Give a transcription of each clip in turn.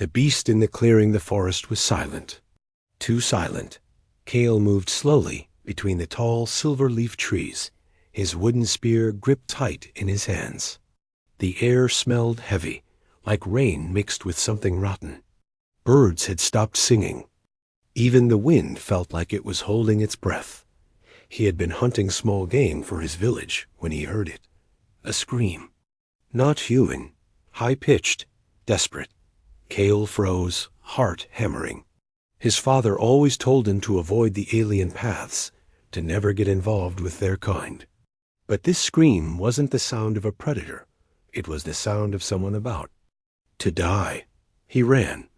The beast in the clearing the forest was silent. Too silent. Kale moved slowly between the tall silver-leaf trees, his wooden spear gripped tight in his hands. The air smelled heavy, like rain mixed with something rotten. Birds had stopped singing. Even the wind felt like it was holding its breath. He had been hunting small game for his village when he heard it. A scream. Not human. High-pitched. Desperate. Kale froze, heart hammering. His father always told him to avoid the alien paths, to never get involved with their kind. But this scream wasn't the sound of a predator. It was the sound of someone about to die. He ran.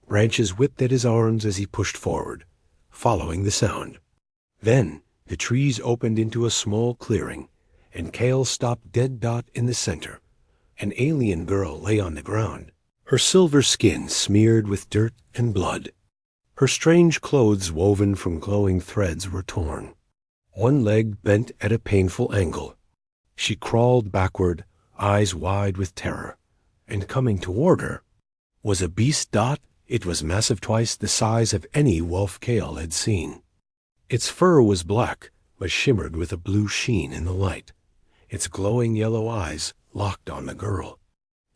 Branches whipped at his arms as he pushed forward, following the sound. Then the trees opened into a small clearing, and Kale stopped dead in the center. An alien girl lay on the ground, her silver skin smeared with dirt and blood. Her strange clothes woven from glowing threads were torn. One leg bent at a painful angle. She crawled backward, eyes wide with terror, and coming toward her was a beast. It was massive, twice the size of any wolf Kale had seen. Its fur was black, but shimmered with a blue sheen in the light. Its glowing yellow eyes locked on the girl.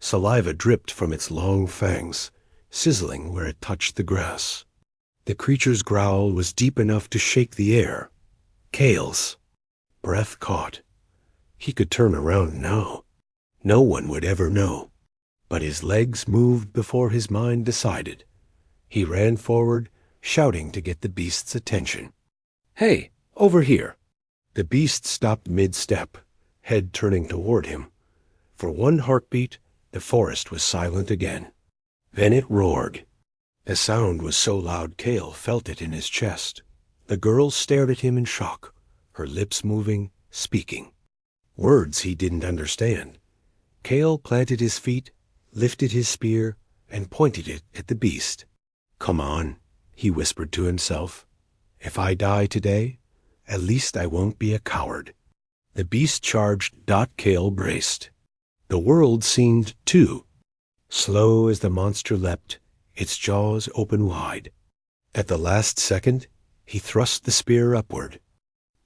Saliva dripped from its long fangs, sizzling where it touched the grass. The creature's growl was deep enough to shake the air. Kale's breath caught. He could turn around now. No one would ever know. But his legs moved before his mind decided. He ran forward, shouting to get the beast's attention. "Hey, over here!" The beast stopped mid-step, head turning toward him. For one heartbeat, the forest was silent again. Then it roared. The sound was so loud Kale felt it in his chest. The girl stared at him in shock, her lips moving, speaking. Words he didn't understand. Kale planted his feet, lifted his spear, and pointed it at the beast. "Come on," he whispered to himself. "If I die today, at least I won't be a coward." The beast charged. Kale braced. The world seemed too. Slow as the monster leapt, its jaws open wide. At the last second, he thrust the spear upward.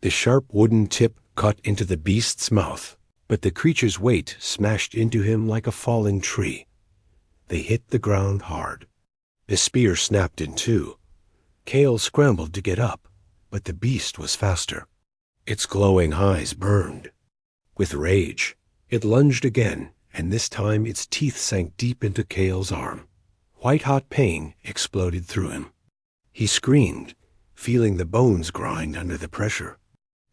The sharp wooden tip cut into the beast's mouth, but the creature's weight smashed into him like a falling tree. They hit the ground hard. The spear snapped in two. Kale scrambled to get up, but the beast was faster. Its glowing eyes burned. With rage, it lunged again, and this time its teeth sank deep into Kale's arm. White-hot pain exploded through him. He screamed, feeling the bones grind under the pressure.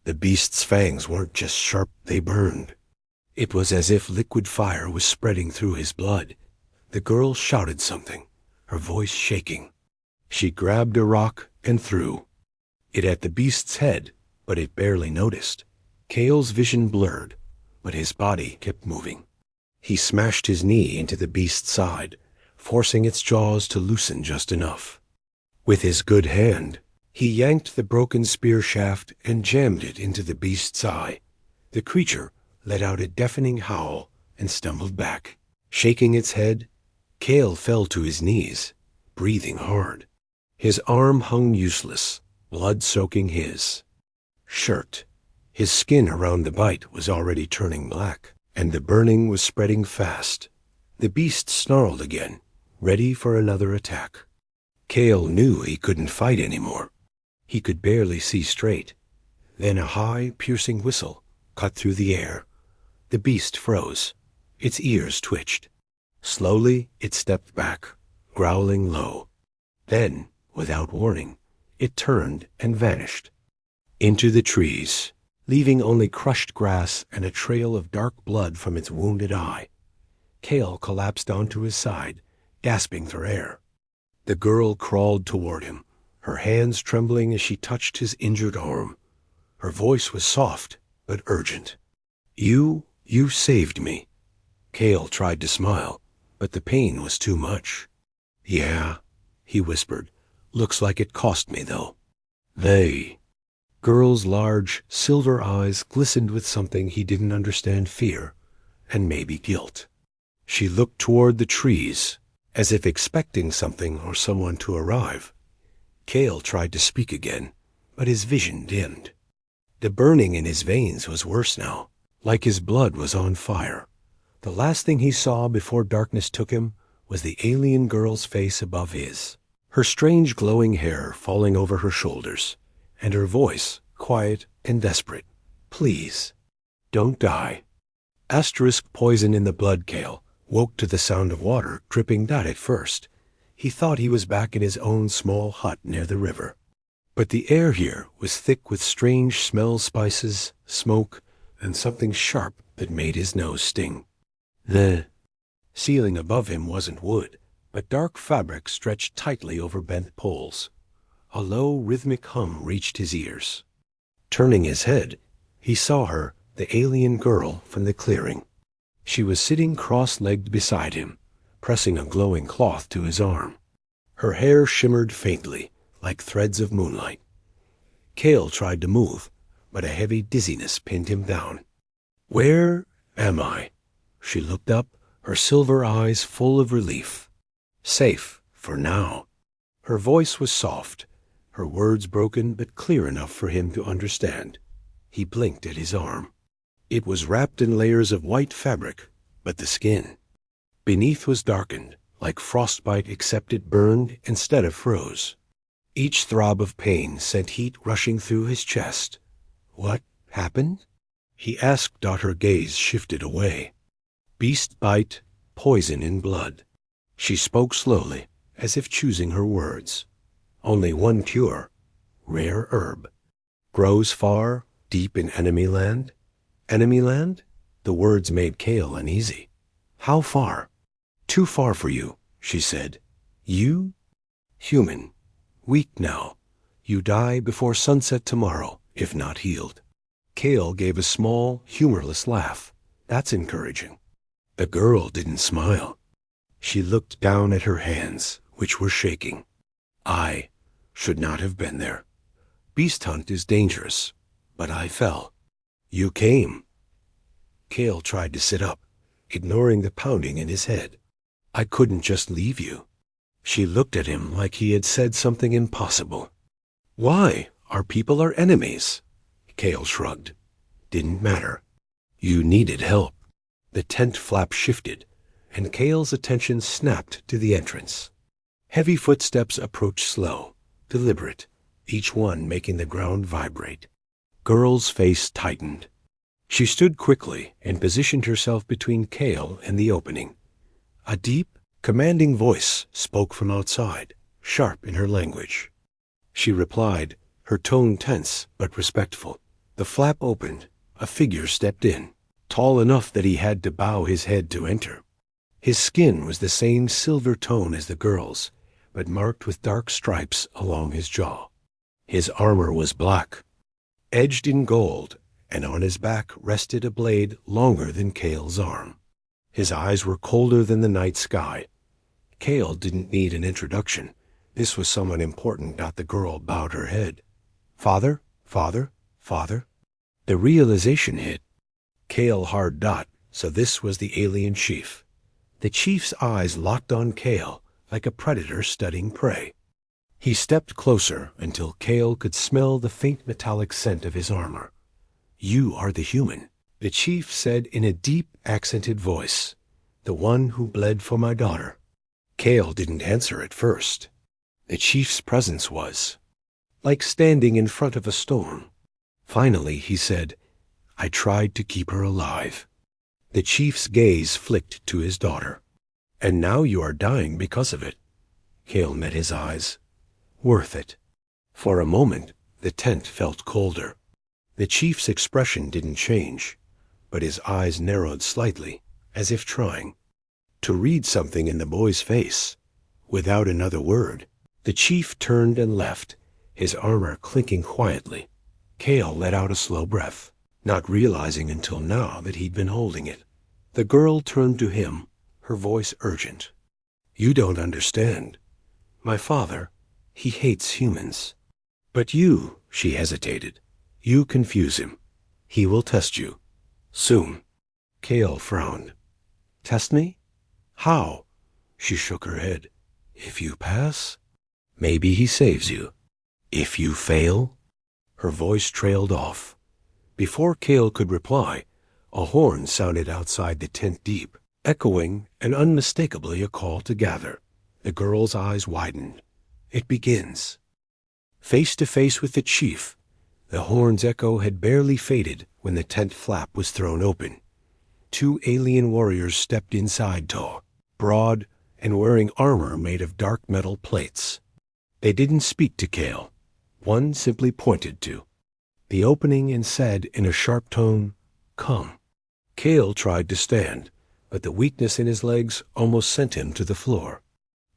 The beast's fangs weren't just sharp, they burned. It was as if liquid fire was spreading through his blood. The girl shouted something, her voice shaking. She grabbed a rock and threw it at the beast's head, but it barely noticed. Kale's vision blurred, but his body kept moving. He smashed his knee into the beast's side, forcing its jaws to loosen just enough. With his good hand, he yanked the broken spear shaft and jammed it into the beast's eye. The creature let out a deafening howl and stumbled back. Shaking its head, Kale fell to his knees, breathing hard. His arm hung useless, blood soaking his shirt. His skin around the bite was already turning black, and the burning was spreading fast. The beast snarled again, ready for another attack. Kale knew he couldn't fight anymore. He could barely see straight. Then a high, piercing whistle cut through the air. The beast froze. Its ears twitched. Slowly, it stepped back, growling low. Then, without warning, it turned and vanished. Into the trees, leaving only crushed grass and a trail of dark blood from its wounded eye. Kale collapsed onto his side, gasping for air. The girl crawled toward him, her hands trembling as she touched his injured arm. Her voice was soft, but urgent. You saved me." Kale tried to smile, but the pain was too much. "Yeah," he whispered. "Looks like it cost me, though." "They." Girl's large, silver eyes glistened with something he didn't understand, fear, and maybe guilt. She looked toward the trees, as if expecting something or someone to arrive. Cale tried to speak again, but his vision dimmed. The burning in his veins was worse now, like his blood was on fire. The last thing he saw before darkness took him was the alien girl's face above his, her strange glowing hair falling over her shoulders, and her voice quiet and desperate. "Please, don't die." Asterisk poison in the blood. Cale woke to the sound of water dripping. At first, he thought he was back in his own small hut near the river. But the air here was thick with strange smells, spices, smoke, and something sharp that made his nose sting. The ceiling above him wasn't wood, but dark fabric stretched tightly over bent poles. A low, rhythmic hum reached his ears. Turning his head, he saw her, the alien girl from the clearing. She was sitting cross-legged beside him, pressing a glowing cloth to his arm. Her hair shimmered faintly, like threads of moonlight. Cale tried to move, but a heavy dizziness pinned him down. "Where am I?" She looked up, her silver eyes full of relief. "Safe, for now." Her voice was soft, her words broken but clear enough for him to understand. He blinked at his arm. It was wrapped in layers of white fabric, but the skin beneath was darkened, like frostbite, except it burned instead of froze. Each throb of pain sent heat rushing through his chest. "What happened?" he asked. Her gaze shifted away. "Beast bite, poison in blood." She spoke slowly, as if choosing her words. "Only one cure. Rare herb. Grows far, deep in enemy land." "Enemy land?" The words made Cale uneasy. "How far?" "Too far for you," she said. "You? Human. Weak now. You die before sunset tomorrow, if not healed." Cale gave a small, humorless laugh. "That's encouraging." The girl didn't smile. She looked down at her hands, which were shaking. "I should not have been there. Beast hunt is dangerous, but I fell. You came." Cale tried to sit up, ignoring the pounding in his head. "I couldn't just leave you." She looked at him like he had said something impossible. "Why? Our people are enemies." Cale shrugged. "Didn't matter. You needed help." The tent flap shifted, and Cale's attention snapped to the entrance. Heavy footsteps approached, slow, deliberate, each one making the ground vibrate. Girl's face tightened. She stood quickly and positioned herself between Cale and the opening. A deep, commanding voice spoke from outside, sharp in her language. She replied, her tone tense but respectful. The flap opened. A figure stepped in, tall enough that he had to bow his head to enter. His skin was the same silver tone as the girl's, but marked with dark stripes along his jaw. His armor was black, edged in gold, and on his back rested a blade longer than Cale's arm. His eyes were colder than the night sky. Cale didn't need an introduction. This was someone important. The girl bowed her head. "Father, father, father." The realization hit. Cale hard. So this was the alien chief. The chief's eyes locked on Cale like a predator studying prey. He stepped closer until Cale could smell the faint metallic scent of his armor. "You are the human," the chief said in a deep, accented voice. "The one who bled for my daughter." Cale didn't answer at first. The chief's presence was like standing in front of a storm. Finally, he said, "I tried to keep her alive." The chief's gaze flicked to his daughter. "And now you are dying because of it." Cale met his eyes. "Worth it." For a moment, the tent felt colder. The chief's expression didn't change, but his eyes narrowed slightly, as if trying to read something in the boy's face. Without another word, the chief turned and left, his armor clinking quietly. Cale let out a slow breath, not realizing until now that he'd been holding it. The girl turned to him, her voice urgent. "You don't understand. My father, he hates humans. But you," she hesitated, "you confuse him. He will test you. Soon." Cale frowned. "Test me? How?" She shook her head. If you pass, maybe he saves you. If you fail? Her voice trailed off. Before Cale could reply, a horn sounded outside the tent deep, echoing and unmistakably a call to gather. The girl's eyes widened. It begins. Face to face with the chief, the horn's echo had barely faded when the tent flap was thrown open. 2 alien warriors stepped inside tall, broad, and wearing armor made of dark metal plates. They didn't speak to Cale. One simply pointed to the opening and said in a sharp tone, "Come." Cale tried to stand, but the weakness in his legs almost sent him to the floor.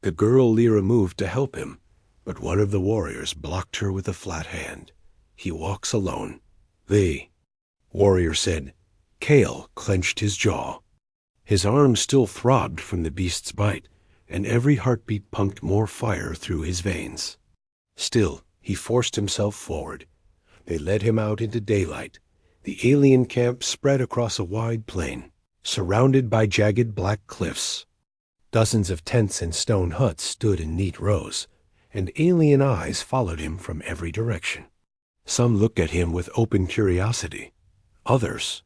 The girl Lyra moved to help him, but one of the warriors blocked her with a flat hand. He walks alone. The warrior said. Cale clenched his jaw. His arms still throbbed from the beast's bite, and every heartbeat pumped more fire through his veins. Still, he forced himself forward. They led him out into daylight. The alien camp spread across a wide plain, surrounded by jagged black cliffs. Dozens of tents and stone huts stood in neat rows, and alien eyes followed him from every direction. Some looked at him with open curiosity. Others,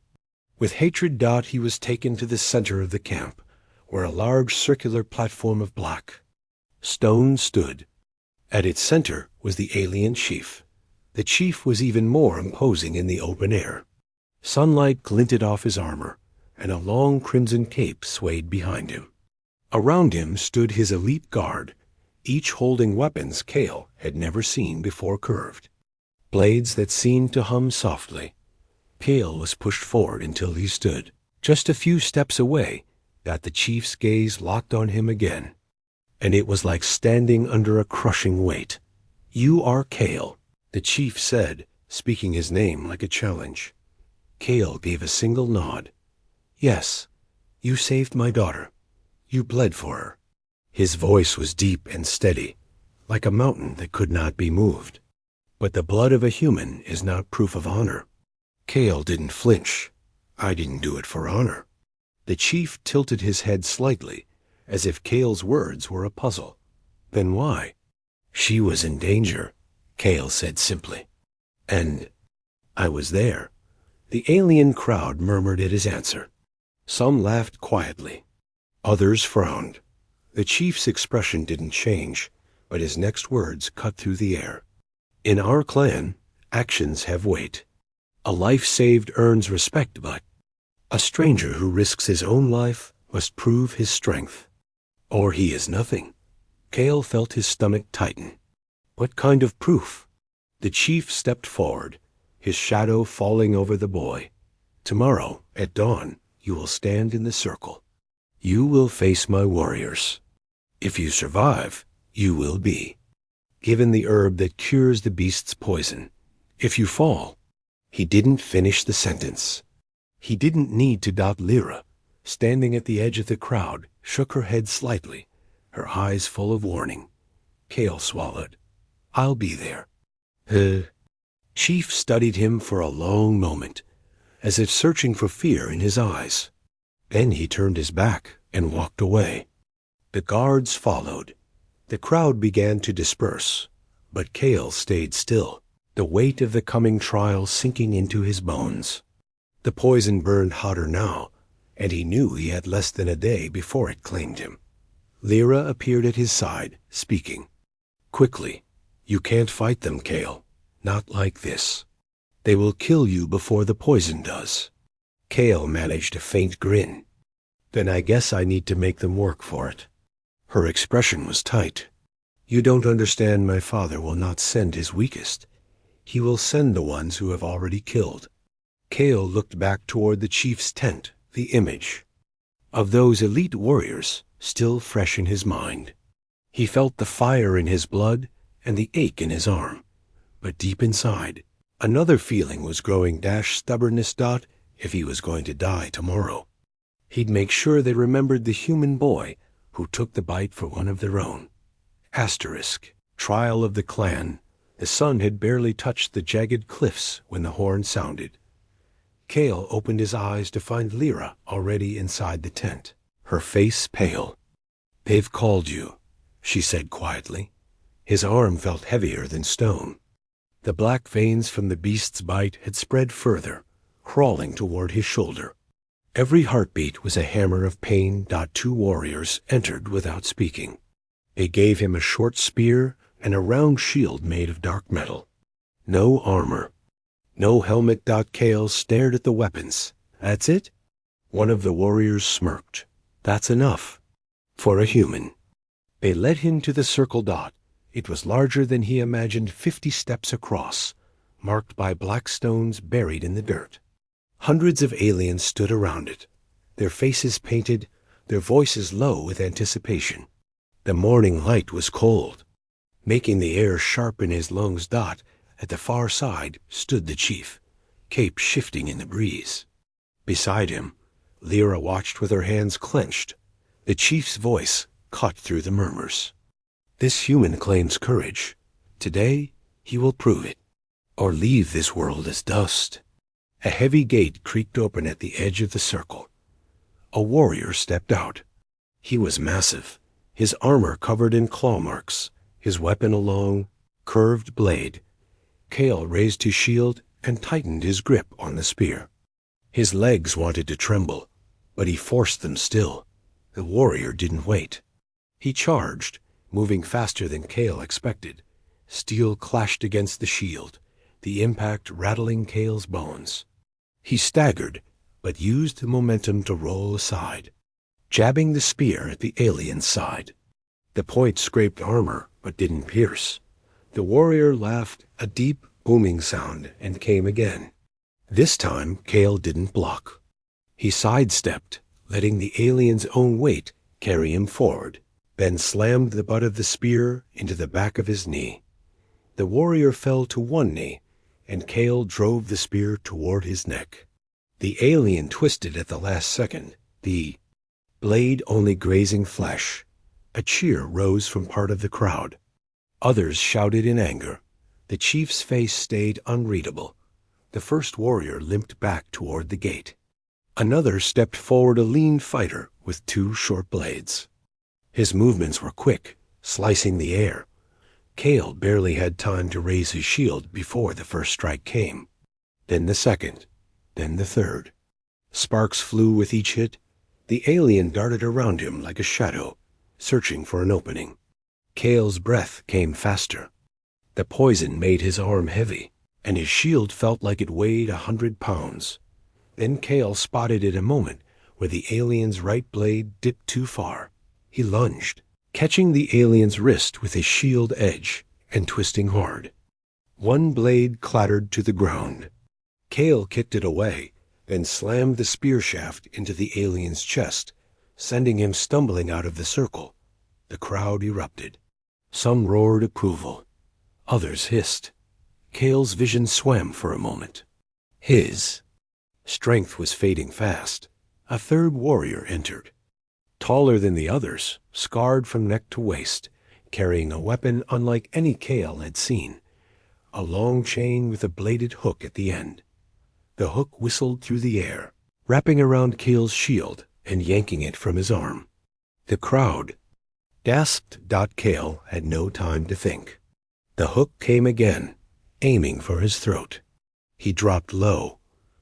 with hatred. He was taken to the center of the camp, where a large circular platform of black stone stood. At its center was the alien chief. The chief was even more imposing in the open air. Sunlight glinted off his armor, and a long crimson cape swayed behind him. Around him stood his elite guard, each holding weapons Cale had never seen before curved. Blades that seemed to hum softly. Cale was pushed forward until he stood just a few steps away, that the chief's gaze locked on him again. And it was like standing under a crushing weight. "You are Cale," the chief said, speaking his name like a challenge. Cale gave a single nod. "Yes, you saved my daughter. You bled for her." His voice was deep and steady, like a mountain that could not be moved. But the blood of a human is not proof of honor. Cale didn't flinch. "I didn't do it for honor." The chief tilted his head slightly, as if Cale's words were a puzzle. "Then why?" "She was in danger," Cale said simply. "And I was there." The alien crowd murmured at his answer. Some laughed quietly. Others frowned. The chief's expression didn't change, but his next words cut through the air. "In our clan, actions have weight. A life saved earns respect, but a stranger who risks his own life must prove his strength. Or he is nothing." Cale felt his stomach tighten. What kind of proof? The chief stepped forward, his shadow falling over the boy. "Tomorrow, at dawn, you will stand in the circle. You will face my warriors. If you survive, you will be given the herb that cures the beast's poison. If you fall—" He didn't finish the sentence. He didn't need to doubt Lyra, standing at the edge of the crowd, shook her head slightly, her eyes full of warning. Cale swallowed. "I'll be there." Chief studied him for a long moment, as if searching for fear in his eyes. Then he turned his back and walked away. The guards followed. The crowd began to disperse, but Cale stayed still, the weight of the coming trial sinking into his bones. The poison burned hotter now, and he knew he had less than a day before it claimed him. Lyra appeared at his side, speaking. "Quickly. You can't fight them, Cale. Not like this. They will kill you before the poison does." Cale managed a faint grin. "Then I guess I need to make them work for it." Her expression was tight. "You don't understand. My father will not send his weakest. He will send the ones who have already killed." Cale looked back toward the chief's tent, the image of those elite warriors still fresh in his mind. He felt the fire in his blood and the ache in his arm. But deep inside, another feeling was growing. Stubbornness. If he was going to die tomorrow, he'd make sure they remembered the human boy who took the bite for one of their own. Trial of the clan. The sun had barely touched the jagged cliffs when the horn sounded. Cale opened his eyes to find Lyra already inside the tent, her face pale. "They've called you," she said quietly. His arm felt heavier than stone. The black veins from the beast's bite had spread further, crawling toward his shoulder. Every heartbeat was a hammer of pain. Two warriors entered without speaking. They gave him a short spear and a round shield made of dark metal. No armor. No helmet. Kale stared at the weapons. "That's it?" One of the warriors smirked. "That's enough. For a human." They led him to the circle. It was larger than he imagined, 50 steps across, marked by black stones buried in the dirt. Hundreds of aliens stood around it, their faces painted, their voices low with anticipation. The morning light was cold, making the air sharp in his lungs. At the far side stood the chief, cape shifting in the breeze. Beside him, Lyra watched with her hands clenched. The chief's voice cut through the murmurs. "This human claims courage. Today he will prove it, or leave this world as dust." A heavy gate creaked open at the edge of the circle. A warrior stepped out. He was massive, his armor covered in claw marks, his weapon a long, curved blade. Kale raised his shield and tightened his grip on the spear. His legs wanted to tremble, but he forced them still. The warrior didn't wait. He charged, moving faster than Kale expected. Steel clashed against the shield, the impact rattling Kale's bones. He staggered, but used the momentum to roll aside, jabbing the spear at the alien's side. The point scraped armor, but didn't pierce. The warrior laughed, a deep, booming sound, and came again. This time, Kale didn't block. He sidestepped, letting the alien's own weight carry him forward, then slammed the butt of the spear into the back of his knee. The warrior fell to one knee, and Kale drove the spear toward his neck. The alien twisted at the last second, the blade only grazing flesh. A cheer rose from part of the crowd. Others shouted in anger. The chief's face stayed unreadable. The first warrior limped back toward the gate. Another stepped forward, a lean fighter with 2 short blades. His movements were quick, slicing the air. Kale barely had time to raise his shield before the first strike came. Then the second, then the third. Sparks flew with each hit. The alien darted around him like a shadow, searching for an opening. Kale's breath came faster. The poison made his arm heavy, and his shield felt like it weighed 100 pounds. Then Kale spotted at a moment where the alien's right blade dipped too far. He lunged, catching the alien's wrist with his shield edge and twisting hard. One blade clattered to the ground. Kale kicked it away, then slammed the spear shaft into the alien's chest, sending him stumbling out of the circle. The crowd erupted. Some roared approval. Others hissed. Kale's vision swam for a moment. His strength was fading fast. A third warrior entered. Taller than the others, scarred from neck to waist, carrying a weapon unlike any Kale had seen. A long chain with a bladed hook at the end. The hook whistled through the air, wrapping around Kale's shield and yanking it from his arm. The crowd gasped. Kale had no time to think. The hook came again, aiming for his throat. He dropped low,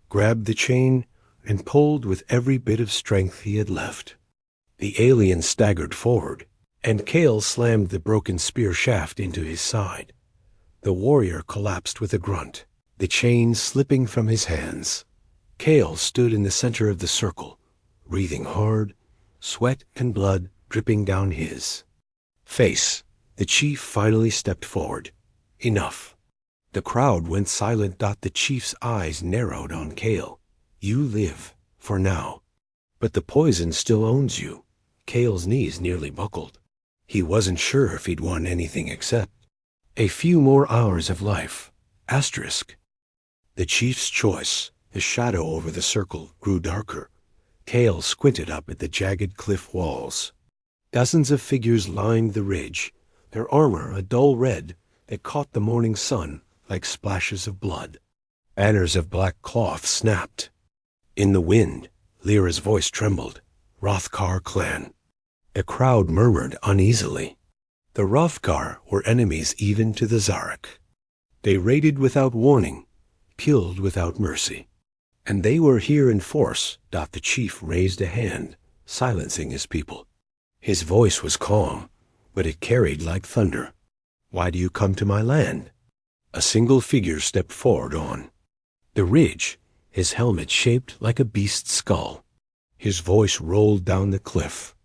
grabbed the chain, and pulled with every bit of strength he had left. The alien staggered forward, and Kale slammed the broken spear shaft into his side. The warrior collapsed with a grunt, the chain slipping from his hands. Kale stood in the center of the circle, breathing hard, sweat and blood dripping down his face. The chief finally stepped forward. Enough. The crowd went silent. The chief's eyes narrowed on Kale. You live, for now. But the poison still owns you. Kale's knees nearly buckled. He wasn't sure if he'd won anything except a few more hours of life. Asterisk. The chief's choice, the shadow over the circle, grew darker. Kale squinted up at the jagged cliff walls. Dozens of figures lined the ridge, their armor a dull red that caught the morning sun like splashes of blood. Banners of black cloth snapped. In the wind, Lyra's voice trembled. Rothkar clan. A crowd murmured uneasily. The Hrothgar were enemies even to the Zarek. They raided without warning, killed without mercy. And they were here in force. The chief raised a hand, silencing his people. His voice was calm, but it carried like thunder. Why do you come to my land? A single figure stepped forward on the ridge, his helmet shaped like a beast's skull. His voice rolled down the cliff.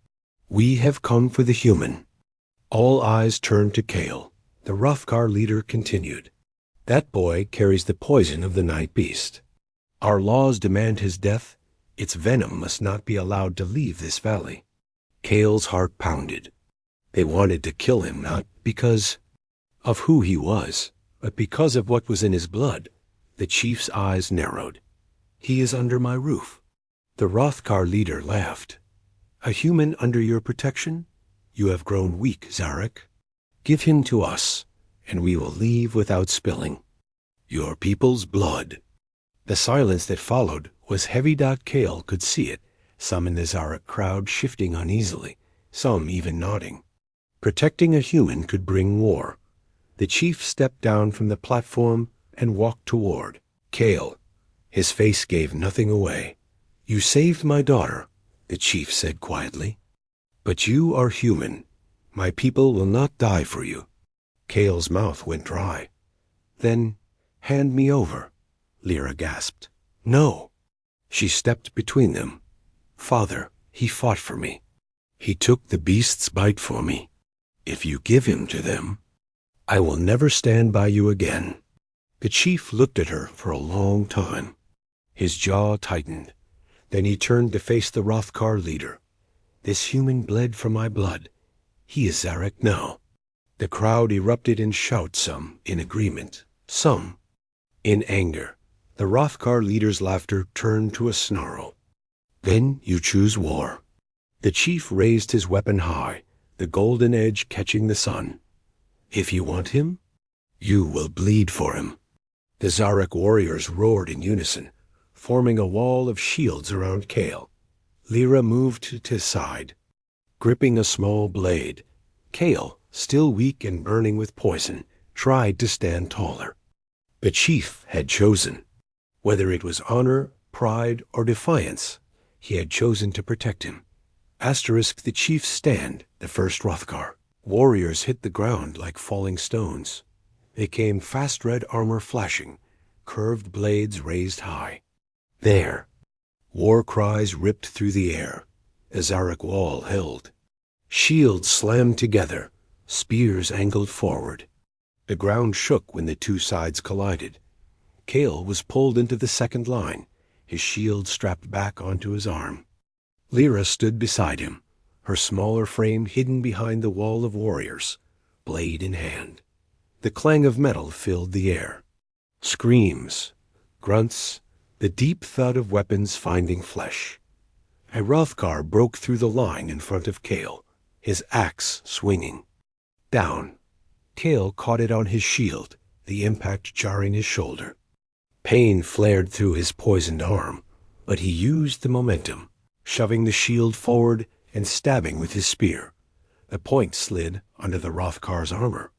We have come for the human. All eyes turned to Kale. The Hrothgar leader continued. That boy carries the poison of the night beast. Our laws demand his death. Its venom must not be allowed to leave this valley. Kale's heart pounded. They wanted to kill him not because of who he was, but because of what was in his blood. The chief's eyes narrowed. He is under my roof. The Hrothgar leader laughed. A human under your protection? You have grown weak, Zarek. Give him to us, and we will leave without spilling your people's blood. The silence that followed was heavy. Kale could see it, some in the Zarek crowd shifting uneasily, some even nodding. Protecting a human could bring war. The chief stepped down from the platform and walked toward Kale. His face gave nothing away. You saved my daughter, the chief said quietly. But you are human. My people will not die for you. Kale's mouth went dry. Then, hand me over, Lyra gasped. No. She stepped between them. Father, he fought for me. He took the beast's bite for me. If you give him to them, I will never stand by you again. The chief looked at her for a long time. His jaw tightened. Then he turned to face the Hrothgar leader. This human bled for my blood. He is Zarek now. The crowd erupted in shouts, some in agreement, some in anger. The Hrothgar leader's laughter turned to a snarl. Then you choose war. The chief raised his weapon high, the golden edge catching the sun. If you want him, you will bleed for him. The Zarek warriors roared in unison, forming a wall of shields around Kale. Lyra moved to his side, gripping a small blade. Kale, still weak and burning with poison, tried to stand taller. The chief had chosen. Whether it was honor, pride, or defiance, he had chosen to protect him. The chief's stand, the first Hrothgar. Warriors hit the ground like falling stones. They came fast, red armor flashing, curved blades raised high. There, war cries ripped through the air. A Zarek wall held. Shields slammed together, spears angled forward. The ground shook when the two sides collided. Kale was pulled into the second line, his shield strapped back onto his arm. Lyra stood beside him, her smaller frame hidden behind the wall of warriors, blade in hand. The clang of metal filled the air. Screams, grunts, the deep thud of weapons finding flesh. A Hrothgar broke through the line in front of Kale, his axe swinging. Down. Kale caught it on his shield, the impact jarring his shoulder. Pain flared through his poisoned arm, but he used the momentum, shoving the shield forward and stabbing with his spear. The point slid under the Hrothgar's armor.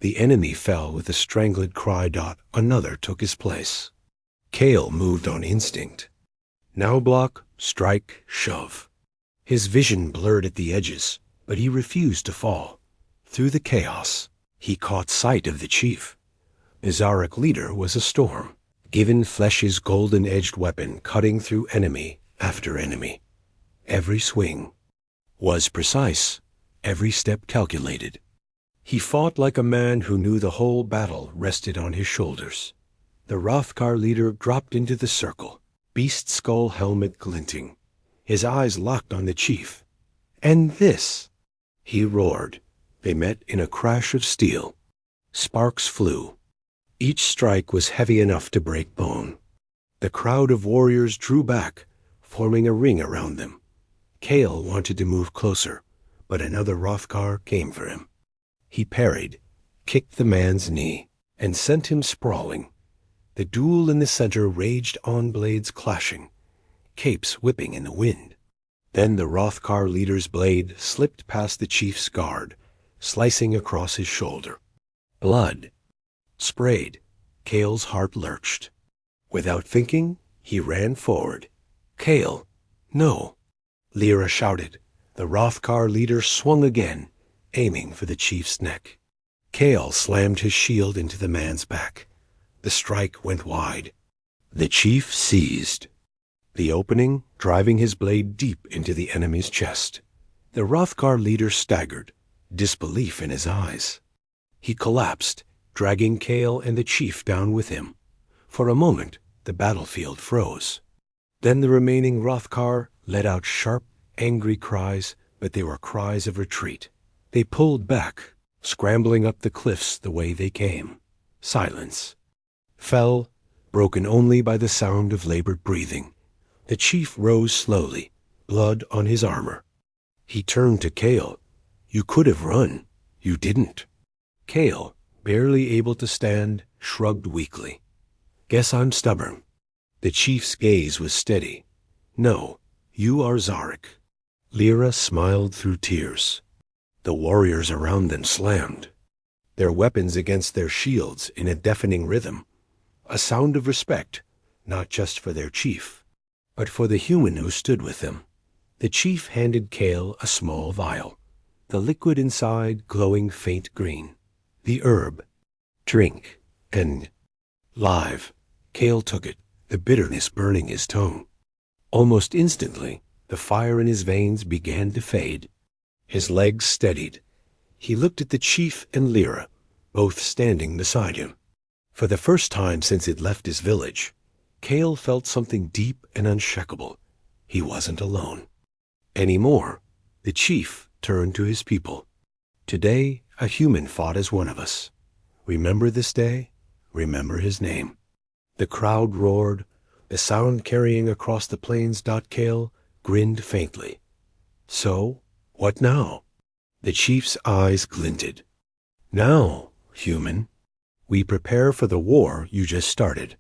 The enemy fell with a strangled cry. Another took his place. Kale moved on instinct. Now block, strike, shove. His vision blurred at the edges, but he refused to fall. Through the chaos, he caught sight of the chief. The Zarek leader was a storm, given Flesh's golden-edged weapon cutting through enemy after enemy. Every swing was precise, every step calculated. He fought like a man who knew the whole battle rested on his shoulders. The Hrothgar leader dropped into the circle, beast skull helmet glinting. His eyes locked on the chief. And this, he roared. They met in a crash of steel. Sparks flew. Each strike was heavy enough to break bone. The crowd of warriors drew back, forming a ring around them. Kale wanted to move closer, but another Hrothgar came for him. He parried, kicked the man's knee, and sent him sprawling. The duel in the center raged on, blades clashing, capes whipping in the wind. Then the Hrothgar leader's blade slipped past the chief's guard, slicing across his shoulder. Blood sprayed. Cale's heart lurched. Without thinking, he ran forward. "Cale, no!" Lyra shouted. The Hrothgar leader swung again, aiming for the chief's neck. Cale slammed his shield into the man's back. The strike went wide. The chief seized, the opening driving his blade deep into the enemy's chest. The Hrothgar leader staggered, disbelief in his eyes. He collapsed, dragging Cale and the chief down with him. For a moment, the battlefield froze. Then the remaining Hrothgar let out sharp, angry cries, but they were cries of retreat. They pulled back, scrambling up the cliffs the way they came. Silence fell, broken only by the sound of labored breathing. The chief rose slowly, blood on his armor. He turned to Cale. "You could have run. You didn't." Cale, barely able to stand, shrugged weakly. "Guess I'm stubborn." The chief's gaze was steady. "No, you are Zarek." Lyra smiled through tears. The warriors around them slammed, their weapons against their shields in a deafening rhythm. A sound of respect, not just for their chief, but for the human who stood with them. The chief handed Cale a small vial, the liquid inside glowing faint green. "The herb. Drink, and—" "Live." Cale took it, the bitterness burning his tongue. Almost instantly, the fire in his veins began to fade. His legs steadied. He looked at the chief and Lyra, both standing beside him. For the first time since he'd left his village, Cale felt something deep and unshakable. He wasn't alone. Anymore. The chief turned to his people. "Today, a human fought as one of us. Remember this day? Remember his name." The crowd roared, the sound carrying across the plains. Cale grinned faintly. "So, what now?" The chief's eyes glinted. "Now, human, we prepare for the war you just started.